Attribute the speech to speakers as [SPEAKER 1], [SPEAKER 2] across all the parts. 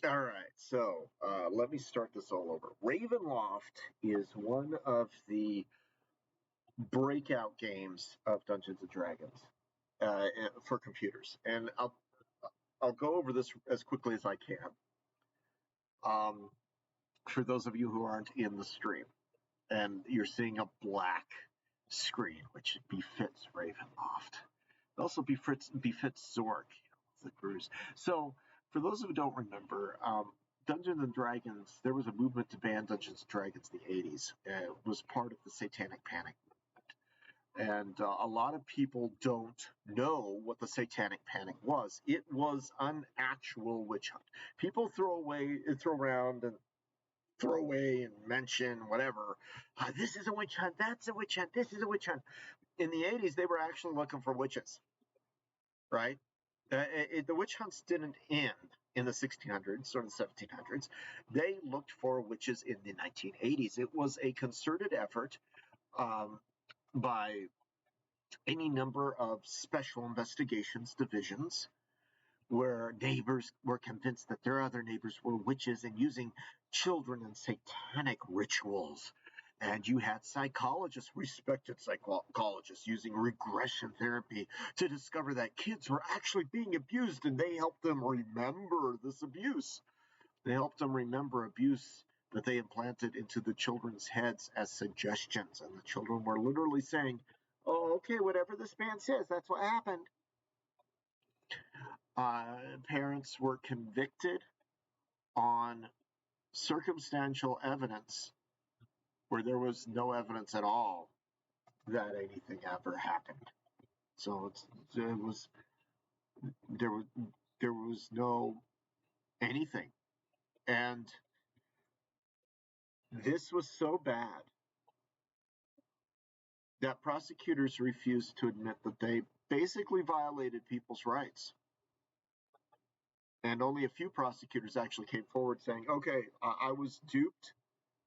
[SPEAKER 1] All right, so let me start this all over. Ravenloft is one of the breakout games of Dungeons and Dragons for computers, and I'll go over this as quickly as I can. Um, for those of you who aren't in the stream, and you're seeing a black screen, which befits Ravenloft. It also befits Zork, the cruise. So, for those who don't remember, Dungeons and Dragons, there was a movement to ban Dungeons and Dragons in the 80s. It was part of the Satanic Panic. And a lot of people don't know what the Satanic Panic was. It was an actual witch hunt. People throw around and throw away and mention whatever. This is a witch hunt. That's a witch hunt. This is a witch hunt. In the 80s, they were actually looking for witches, right? The witch hunts didn't end in the 1600s or the 1700s. They looked for witches in the 1980s. It was a concerted effort by any number of special investigations divisions where neighbors were convinced that their other neighbors were witches and using children in satanic rituals. And you had psychologists, respected psychologists, using regression therapy to discover that kids were actually being abused, and they helped them remember this abuse. They helped them remember abuse that they implanted into the children's heads as suggestions. And the children were literally saying, oh, okay, whatever this man says, that's what happened. Parents were convicted on circumstantial evidence where there was no evidence at all that anything ever happened. So it was there was there was no anything, and this was so bad that prosecutors refused to admit that they basically violated people's rights. And only a few prosecutors actually came forward saying, okay, I was duped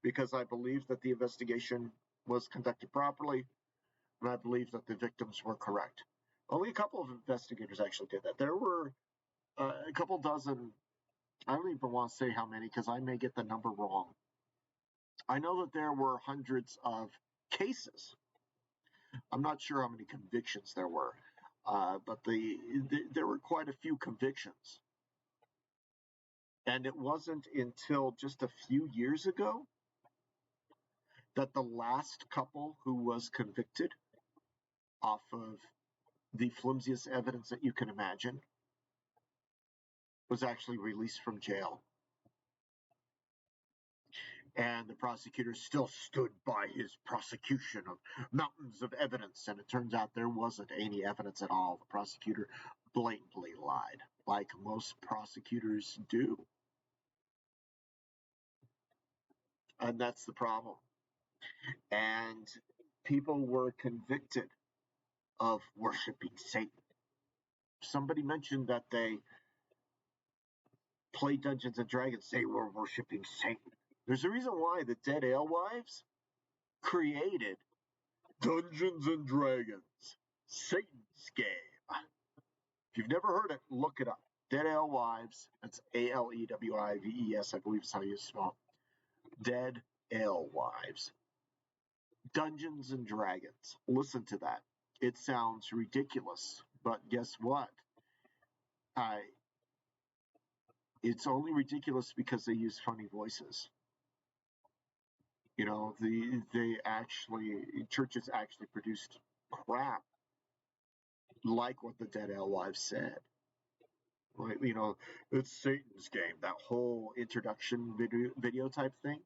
[SPEAKER 1] because I believed that the investigation was conducted properly, and I believe that the victims were correct. Only a couple of investigators actually did that. There were a couple dozen, I don't even want to say how many because I may get the number wrong. I know that there were hundreds of cases. I'm not sure how many convictions there were, but there were quite a few convictions. And it wasn't until just a few years ago that the last couple who was convicted off of the flimsiest evidence that you can imagine was actually released from jail. And the prosecutor still stood by his prosecution of mountains of evidence. And it turns out there wasn't any evidence at all. The prosecutor blatantly lied, like most prosecutors do. And that's the problem. And people were convicted of worshiping Satan. Somebody mentioned that they played Dungeons and Dragons. They were worshiping Satan. There's a reason why the Dead Alewives created Dungeons and Dragons, Satan's game. If you've never heard it, look it up. Dead Alewives. That's Alewives. I believe is how you spell it. Dead Alewives. Dungeons and Dragons. Listen to that. It sounds ridiculous, but guess what? It's only ridiculous because they use funny voices. You know, churches actually produced crap like what the Dead Alewives said. Like, you know, it's Satan's game, that whole introduction video type thing.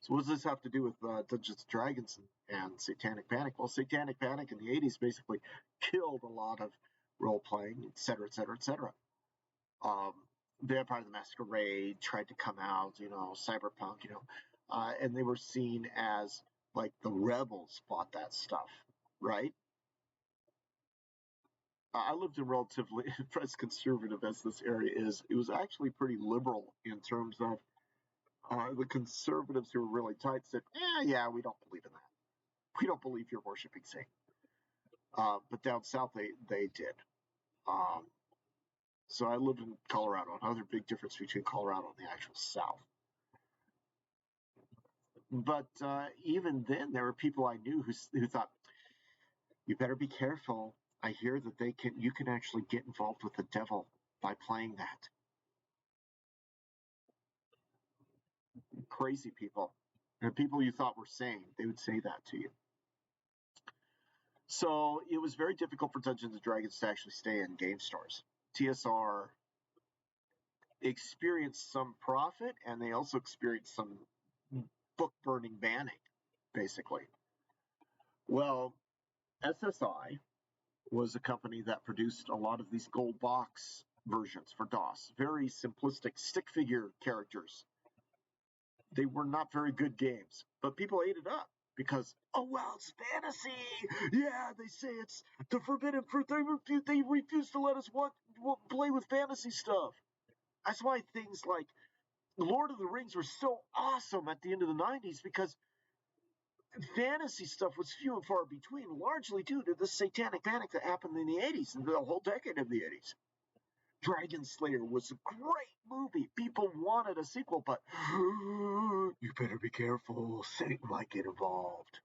[SPEAKER 1] So what does this have to do with Dungeons and Dragons and Satanic Panic? Well, Satanic Panic in the 80s basically killed a lot of role-playing, et cetera, et cetera, et cetera. Vampire the Masquerade tried to come out, you know, Cyberpunk, you know, and they were seen as like the rebels bought that stuff, right? I lived in relatively, as conservative as this area is, it was actually pretty liberal in terms of the conservatives who were really tight said, yeah, we don't believe in that. We don't believe you're worshiping Satan. But down south, they did. Um, So I lived in Colorado. Another big difference between Colorado and the actual South. But even then, there were people I knew who thought, "You better be careful. I hear that you can actually get involved with the devil by playing that." Crazy people, and people you thought were sane, they would say that to you. So it was very difficult for Dungeons and Dragons to actually stay in game stores. TSR experienced some profit, and they also experienced some book burning banning, basically. Well, SSI was a company that produced a lot of these gold box versions for DOS, very simplistic stick figure characters. They were not very good games, but people ate it up because, oh well, it's fantasy. Yeah, they say it's the forbidden fruit. They refuse to let us play with fantasy stuff. That's why things like Lord of the Rings were so awesome at the end of the 90s, because fantasy stuff was few and far between, largely due to the satanic panic that happened in the 80s and the whole decade of the 80s. Dragon Slayer was a great movie. People wanted a sequel, but you better be careful. Satan might get involved.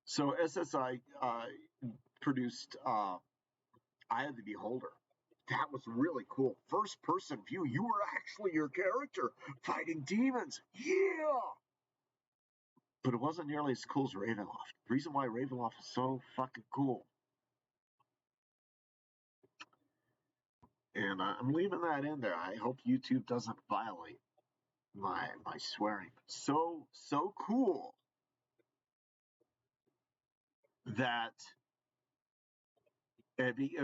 [SPEAKER 1] So SSI produced Eye of the Beholder. That was really cool. First person view. You were actually your character fighting demons. Yeah! But it wasn't nearly as cool as Ravenloft. The reason why Ravenloft is so fucking cool. And I'm leaving that in there. I hope YouTube doesn't violate my swearing. So cool that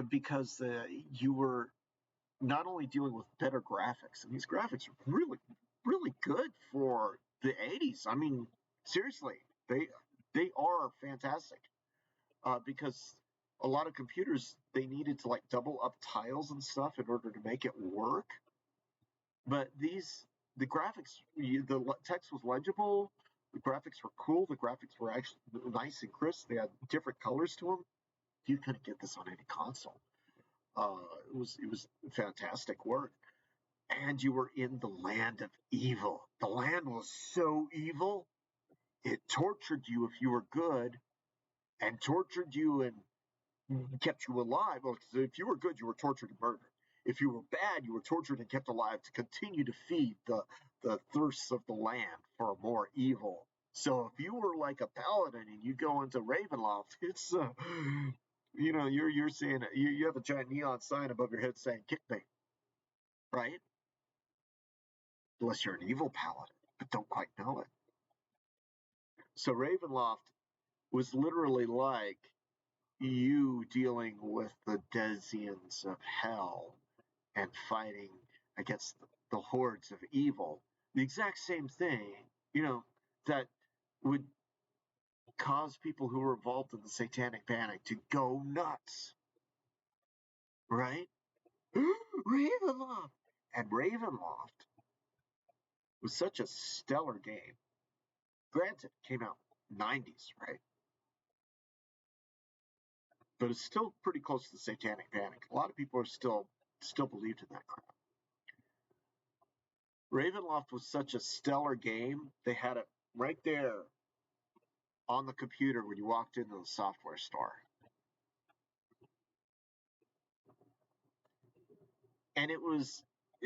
[SPEAKER 1] because you were not only dealing with better graphics, and these graphics are really good for the 80s. I mean, seriously, they are fantastic, because a lot of computers, they needed to like double up tiles and stuff in order to make it work. But the graphics, the text was legible, the graphics were cool, the graphics were actually nice and crisp. They had different colors to them. You couldn't get this on any console. It was fantastic work, and you were in the land of evil. The land was so evil, it tortured you if you were good, and tortured you and kept you alive. Well, if you were good, you were tortured and murdered. If you were bad, you were tortured and kept alive to continue to feed the thirsts of the land for more evil. So if you were like a paladin and you go into Ravenloft, it's you're saying you have a giant neon sign above your head saying "kick me," right? Unless you're an evil paladin, but don't quite know it. So Ravenloft was literally like you dealing with the Desians of hell and fighting against the hordes of evil. The exact same thing, that would cause people who were involved in the satanic panic to go nuts, right? Ravenloft! And Ravenloft was such a stellar game. Granted, it came out 90s, right? But it's still pretty close to the satanic panic. A lot of people are still believed in that crap. Ravenloft was such a stellar game, they had it right there on the computer when you walked into the software store. And it was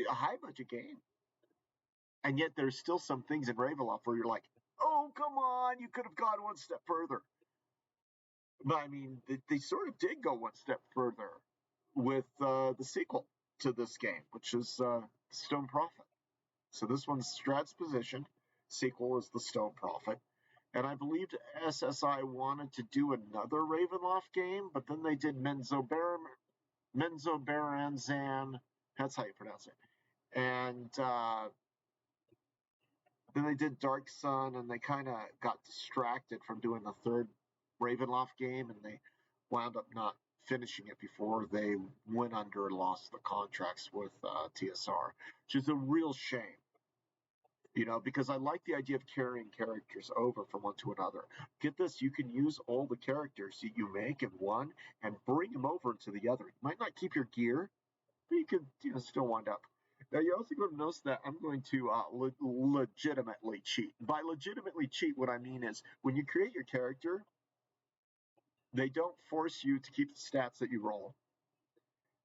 [SPEAKER 1] a high budget game. And yet there's still some things in Ravenloft where you're like, oh, come on, you could have gone one step further. But I mean, they sort of did go one step further with the sequel to this game, which is Stone Prophet. So this one's Strahd's Position. Sequel is the Stone Prophet. And I believed SSI wanted to do another Ravenloft game, but then they did Menzoberranzan. That's how you pronounce it. And then they did Dark Sun, and they kind of got distracted from doing the third Ravenloft game, and they wound up not finishing it before they went under and lost the contracts with TSR, which is a real shame. because I like the idea of carrying characters over from one to another. Get this, you can use all the characters that you make in one and bring them over to the other. You might not keep your gear, but you could still wind up. Now you're also going to notice that I'm going to legitimately cheat. By legitimately cheat, what I mean is when you create your character, they don't force you to keep the stats that you roll.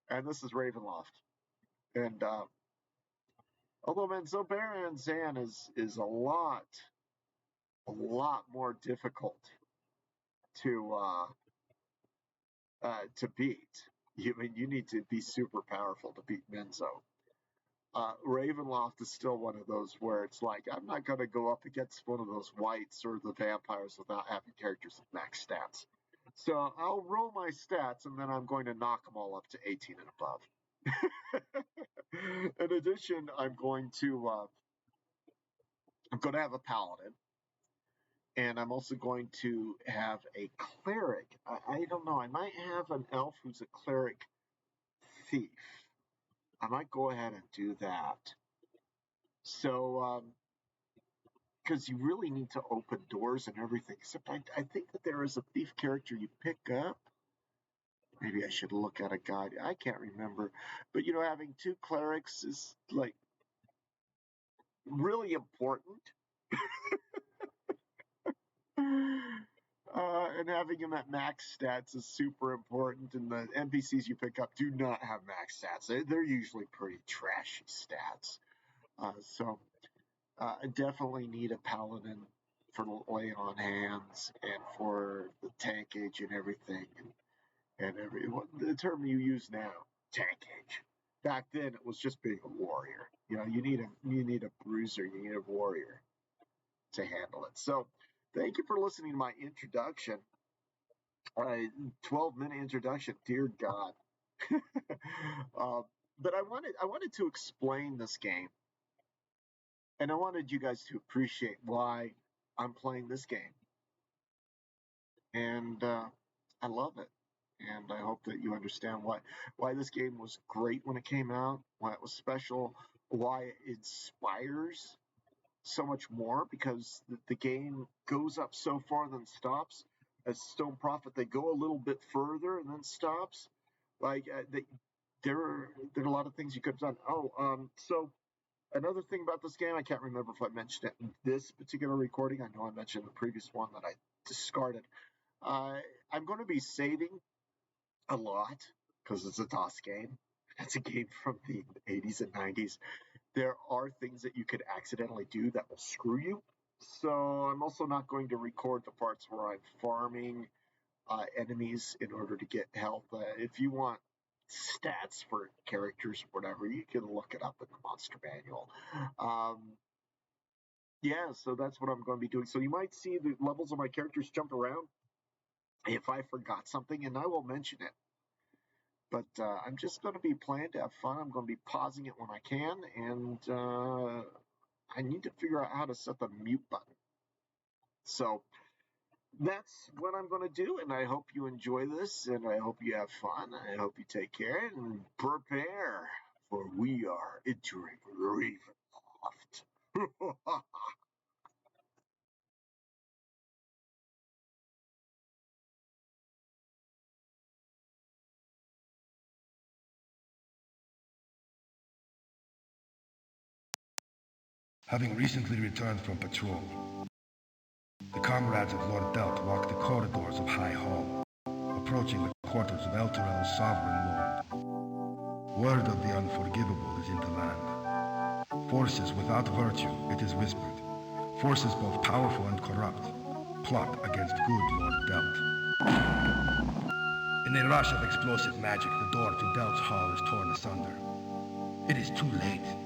[SPEAKER 1] And this is Ravenloft. And although Menzo Baron Zan is a lot more difficult to beat. You need to be super powerful to beat Menzo. Ravenloft is still one of those where it's like, I'm not going to go up against one of those whites or the vampires without having characters with max stats. So I'll roll my stats and then I'm going to knock them all up to 18 and above. In addition, I'm going to have a paladin, and I'm also going to have a cleric. I don't know. I might have an elf who's a cleric thief. I might go ahead and do that. So, because you really need to open doors and everything. Except I think that there is a thief character you pick up. Maybe I should look at a guide. I can't remember. But, having two clerics is, like, really important. And having them at max stats is super important. And the NPCs you pick up do not have max stats. They're usually pretty trashy stats. So I definitely need a paladin for laying on hands and for the tankage and everything. And the term you use now, tankage. Back then, it was just being a warrior. You need a bruiser. You need a warrior to handle it. So, thank you for listening to my introduction. 12-minute introduction. Dear God. But I wanted to explain this game, and I wanted you guys to appreciate why I'm playing this game, and I love it. And I hope that you understand why this game was great when it came out, why it was special, why it inspires so much more, because the game goes up so far then stops. As Stone Prophet, they go a little bit further and then stops. Like there are a lot of things you could have done. So another thing about this game, I can't remember if I mentioned it in this particular recording. I know I mentioned the previous one that I discarded. I'm going to be saving a lot because it's a DOS game. It's a game from the 80s and 90s. There are things that you could accidentally do that will screw you. So I'm also not going to record the parts where I'm farming enemies in order to get health. If you want stats for characters or whatever, you can look it up in the monster manual. Yeah, so that's what I'm going to be doing. So you might see the levels of my characters jump around if I forgot something, and I will mention it. But I'm just going to be playing to have fun. I'm going to be pausing it when I can, and I need to figure out how to set the mute button. So that's what I'm going to do, and I hope you enjoy this, and I hope you have fun. I hope you take care and prepare, for we are entering Ravenloft.
[SPEAKER 2] Having recently returned from patrol, the comrades of Lord Delt walk the corridors of High Hall, approaching the quarters of Elturel's sovereign lord. Word of the unforgivable is in the land. Forces without virtue, it is whispered, forces both powerful and corrupt, plot against good Lord Delt. In a rush of explosive magic, the door to Delt's hall is torn asunder. It is too late.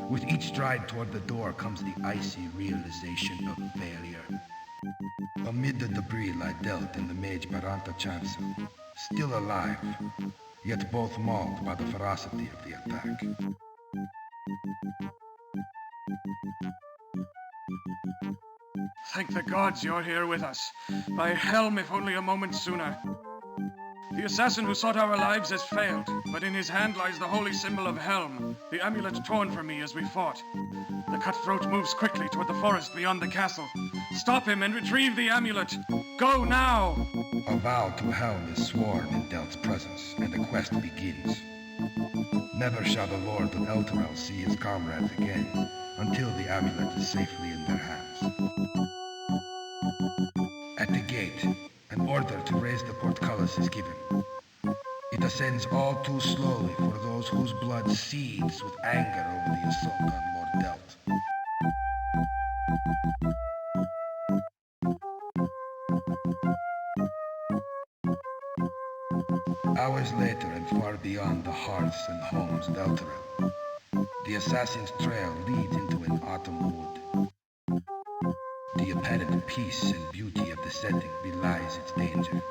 [SPEAKER 2] With each stride toward the door comes the icy realization of failure. Amid the debris lie Delt and the mage Baranta Chancellor, still alive, yet both mauled by the ferocity of the attack.
[SPEAKER 3] Thank the gods you're here with us. By helm, if only a moment sooner. The assassin who sought our lives has failed, but in his hand lies the holy symbol of Helm, the amulet torn from me as we fought. The cutthroat moves quickly toward the forest beyond the castle. Stop him and retrieve the amulet. Go now!
[SPEAKER 2] A vow to Helm is sworn in Delt's presence, and the quest begins. Never shall the Lord of Elturel see his comrades again, until the amulet is safely in their hands. At the gate, an order to raise the portcullis is given. It ascends all too slowly for those whose blood seethes with anger over the assault on Lord Delt. Hours later and far beyond the hearths and homes of Elturel, the assassin's trail leads into an autumn wood. The apparent peace and beauty of the setting belies its danger.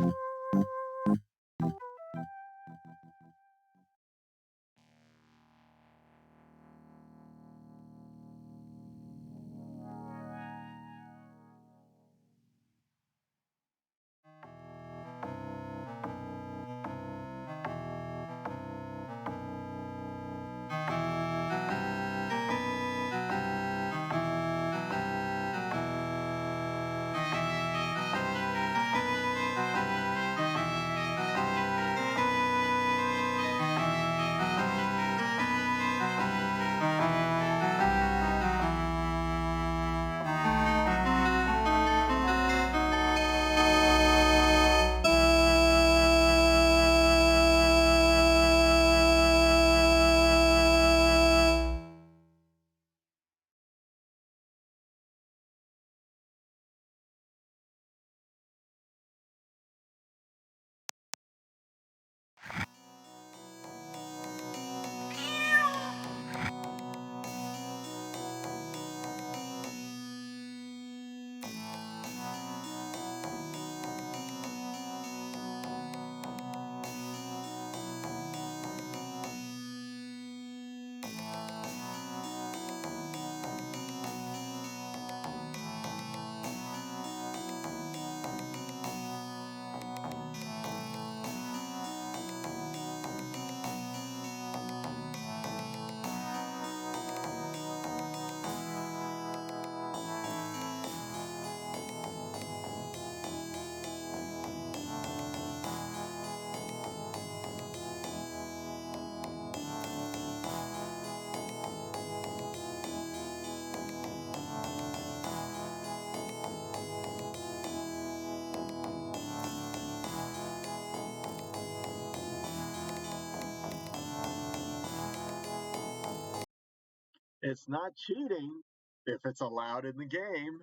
[SPEAKER 1] It's not cheating if it's allowed in the game.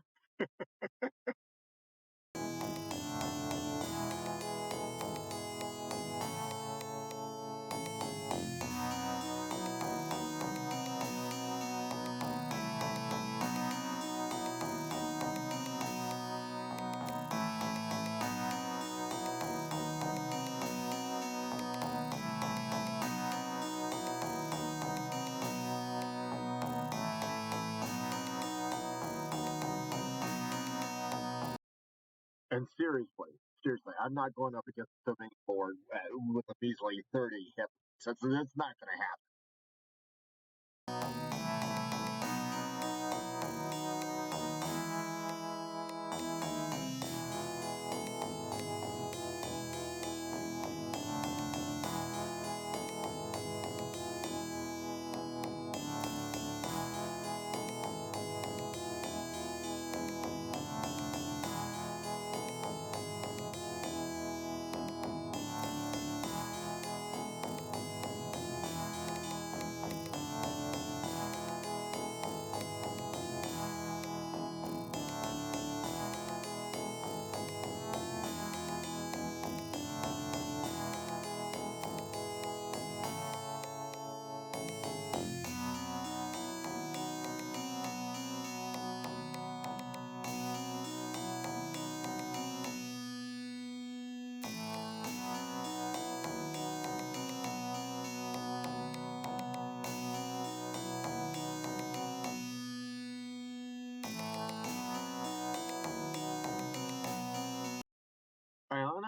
[SPEAKER 1] And seriously, I'm not going up against the main board with a measly 30 hit. So it's not going to happen.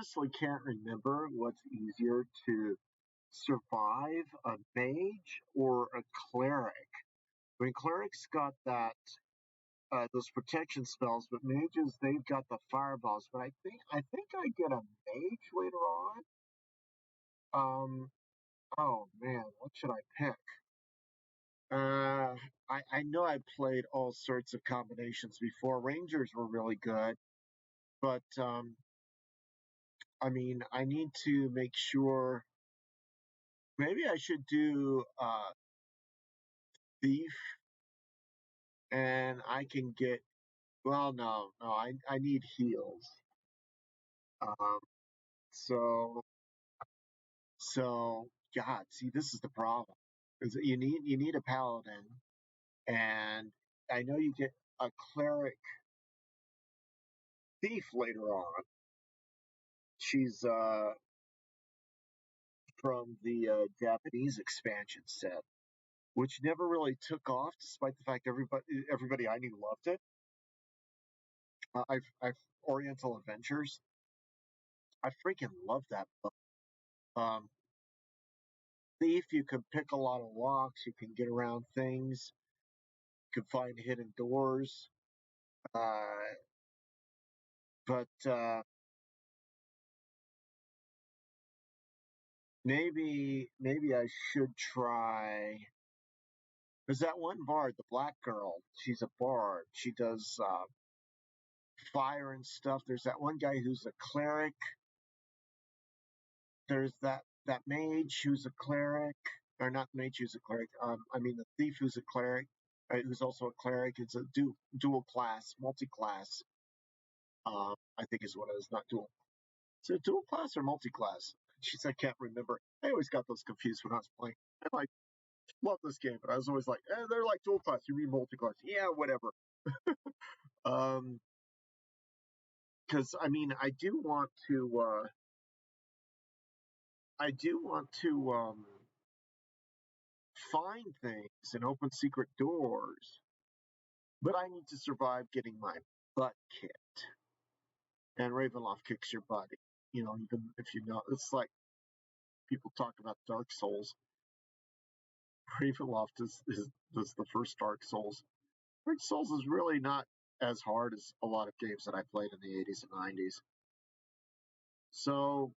[SPEAKER 1] honestly can't remember what's easier to survive, a mage or a cleric. I mean, clerics got that those protection spells, but mages they've got the fireballs. But I think I get a mage later on. Oh man, what should I pick? I know I played all sorts of combinations before. Rangers were really good, but I mean, I need to make sure. Maybe I should do thief, and I can get. Well, no, I need heals. Um, so God, see, this is the problem. Is that you need a paladin, and I know you get a cleric thief later on. She's from the Japanese expansion set, which never really took off, despite the fact everybody I knew loved it. I've Oriental Adventures. I freaking love that book. Um, Thief, you can pick a lot of locks, you can get around things, you can find hidden doors. Uh, but maybe I should try. There's that one bard, the black girl. She's a bard. She does fire and stuff. There's that one guy who's a cleric. There's that mage who's a cleric, or not mage who's a cleric. I mean the thief who's a cleric, who's also a cleric. It's a dual class, multi-class. I think is what it is, not dual. Is it dual class or multi-class? Jeez, I can't remember. I always got those confused when I was playing. I like love this game, but I was always like, they're like dual class. You mean multi-class? Yeah, whatever. Um, because I mean, I do want to find things and open secret doors, but I need to survive getting my butt kicked. And Ravenloft kicks your butt. You know, even if you know, it's like people talk about Dark Souls. Ravenloft is the first Dark Souls. Dark Souls is really not as hard as a lot of games that I played in the 80s and 90s. So,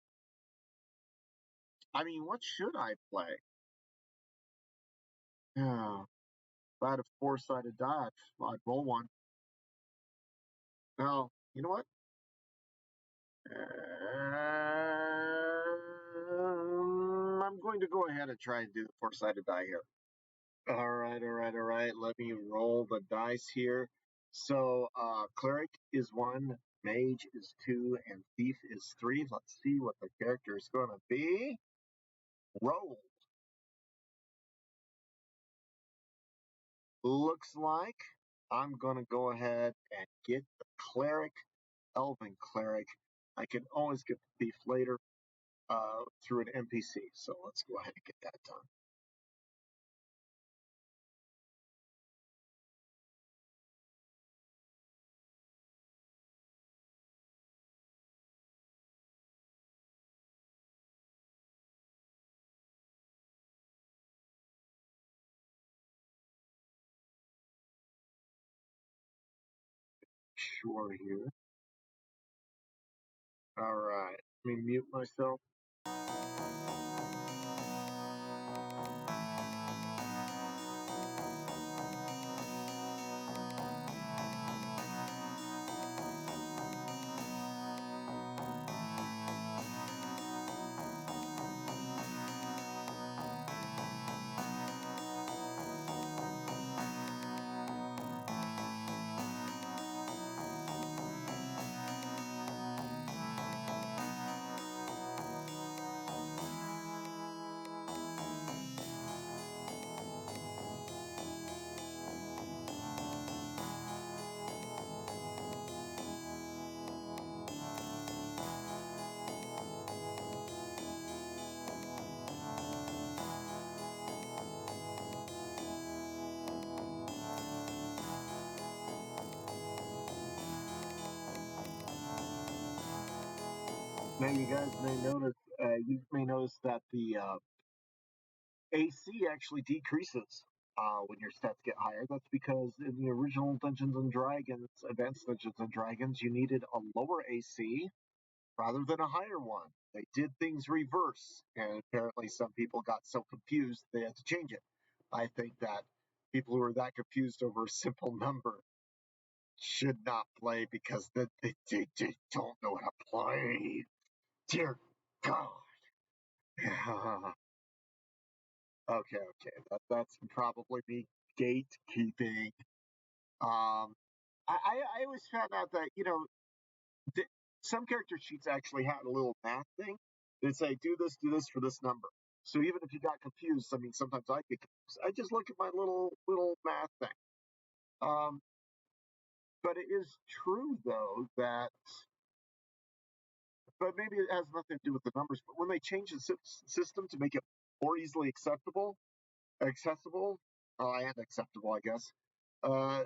[SPEAKER 1] I mean, what should I play? Yeah, if I had a four-sided die, I'd roll one. Now, you know what? I'm going to go ahead and try and do the four-sided die here. All right, all right, all right. Let me roll the dice here. So, cleric is 1, mage is 2, and thief is 3. Let's see what the character is going to be. Roll. Looks like I'm going to go ahead and get the cleric, elven cleric. I can always get the thief later through an NPC. So let's go ahead and get that done. Sure here. All right. Let me mute myself. Now you guys may notice that the AC actually decreases when your stats get higher. That's because in the original Dungeons and Dragons, Advanced Dungeons and Dragons, you needed a lower AC rather than a higher one. They did things reverse, and apparently some people got so confused they had to change it. I think that people who are that confused over a simple number should not play because they don't know how to play. Dear God. Okay. That's probably me gatekeeping. I always found out that, th- some character sheets actually had a little math thing. They'd say, do this for this number. So even if you got confused, I mean, sometimes I get confused. I just look at my little math thing. Um, but it is true though that, but maybe it has nothing to do with the numbers. But when they change the system to make it more easily accessible, and acceptable, I guess, uh,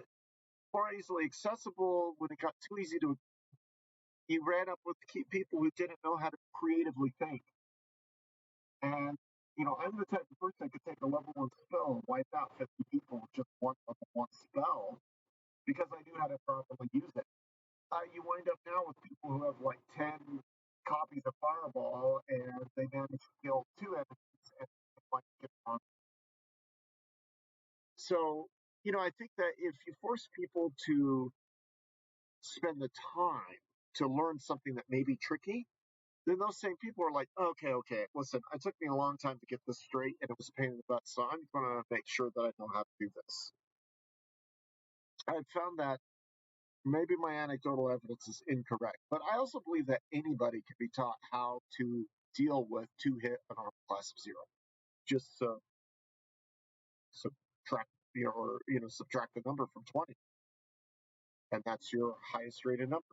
[SPEAKER 1] more easily accessible when it got too easy to, you ran up with people who didn't know how to creatively think. And, I'm the type of person that could take a level 1 spell and wipe out 50 people with just one level 1 spell because I knew how to properly use it. You wind up now with people who have like 10 copies of Fireball and they manage to kill 2 enemies and like get on. So, I think that if you force people to spend the time to learn something that may be tricky, then those same people are like, okay, listen, it took me a long time to get this straight and it was a pain in the butt, so I'm going to make sure that I know how to do this. I've found that maybe my anecdotal evidence is incorrect, but I also believe that anybody can be taught how to deal with 2-hit an armor class of 0. Just subtract, subtract the number from 20, and that's your highest rated number.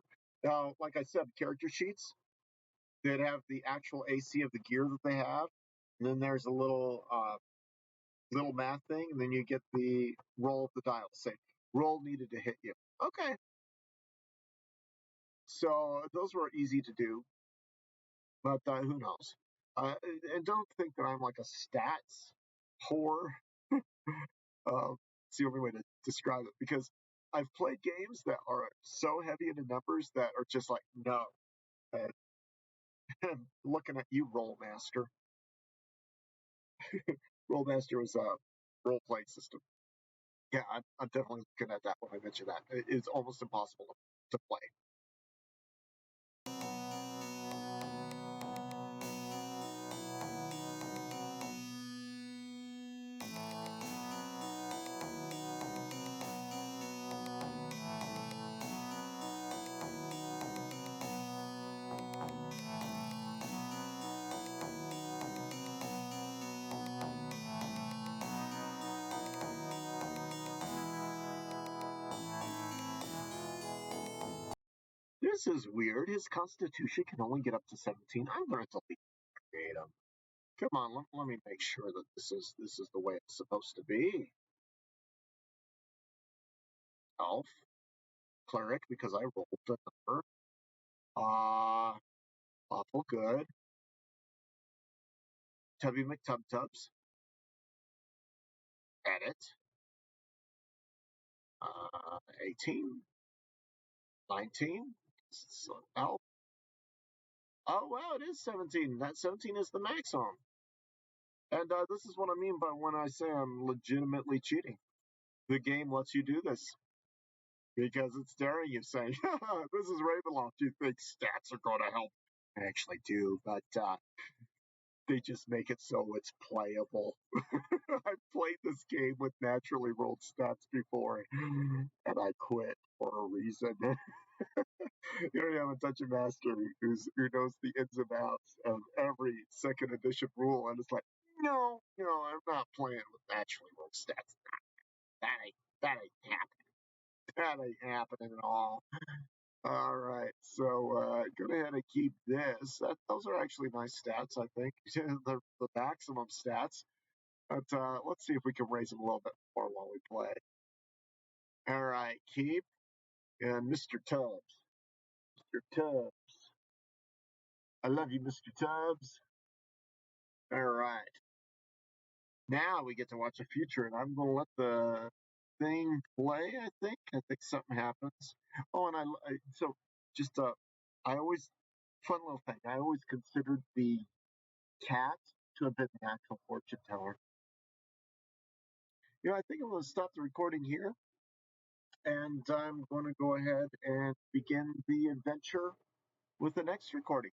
[SPEAKER 1] Now, like I said, character sheets that have the actual AC of the gear that they have, and then there's a little math thing, and then you get the roll of the dial. Say roll needed to hit you. Okay, so those were easy to do, but who knows? And don't think that I'm like a stats whore. It's the only way to describe it because I've played games that are so heavy into numbers that are just like no. And looking at you, Rollmaster. Rollmaster was a role playing system. Yeah, I'm definitely looking at that when I mention that. It's almost impossible to play. This is weird. His constitution can only get up to 17. I learned to create him. Come on, let me make sure that this is the way it's supposed to be. Elf, cleric, because I rolled the number. Awful good. Tubby McTubtubs. Edit. 18. 19. So, elf. Oh wow, it is 17. That 17 is the maximum. And this is what I mean by when I say I'm legitimately cheating. The game lets you do this because it's daring you, saying, "This is Ravenloft. You think stats are going to help?" I actually do, but they just make it so it's playable. I've played this game with naturally rolled stats before, and I quit for a reason. You don't have a dungeon master who knows the ins and outs of every second edition rule, and it's like, no, I'm not playing with naturally rolled stats. That ain't happening. That ain't happening at all. All right, so go ahead and keep this. Those are actually nice stats, I think. The maximum stats. But let's see if we can raise them a little bit more while we play. All right, keep. And Mr. Tubbs. Mr. Tubbs. I love you, Mr. Tubbs. All right. Now we get to watch the future, and I'm going to let the thing play. I think something happens. Oh, and so just I always fun little thing. I always considered the cat to have been the actual fortune teller. I think I'm going to stop the recording here, and I'm going to go ahead and begin the adventure with the next recording.